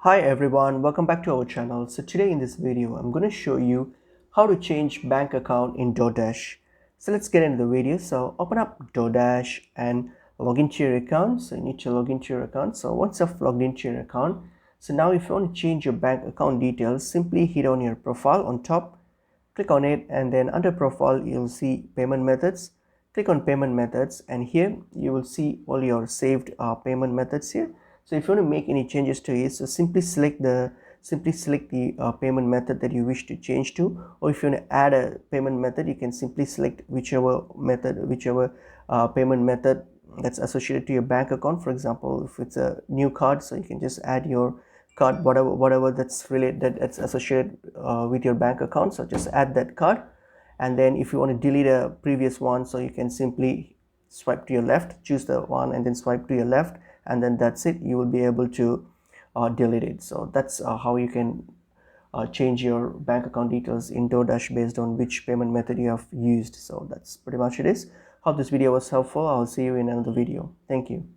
Hi everyone, welcome back to our channel. So today in this video, I'm going to show you how to change bank account in Doordash. So let's get into the video. So open up Doordash and log into your account. So you need to log into your account. So once you've logged into your account, so now if you want to change your bank account details, simply hit on your profile on top, click on it, and then under profile, you'll see payment methods. Click on payment methods, and here you will see all your saved payment methods here. So if you want to make any changes to it, so simply select the payment method that you wish to change to, or if you want to add a payment method, you can simply select whichever payment method that's associated to your bank account. For example, if it's a new card, so you can just add your card, whatever that's related, that's associated with your bank account, so just add that card. And then if you want to delete a previous one, so you can simply swipe to your left, choose the one, and then swipe to your left, and then that's it. You will be able to delete it. So that's how you can change your bank account details in Doordash based on which payment method you have used. So that's pretty much it is. Hope this video was helpful. I'll see you in another video. Thank you.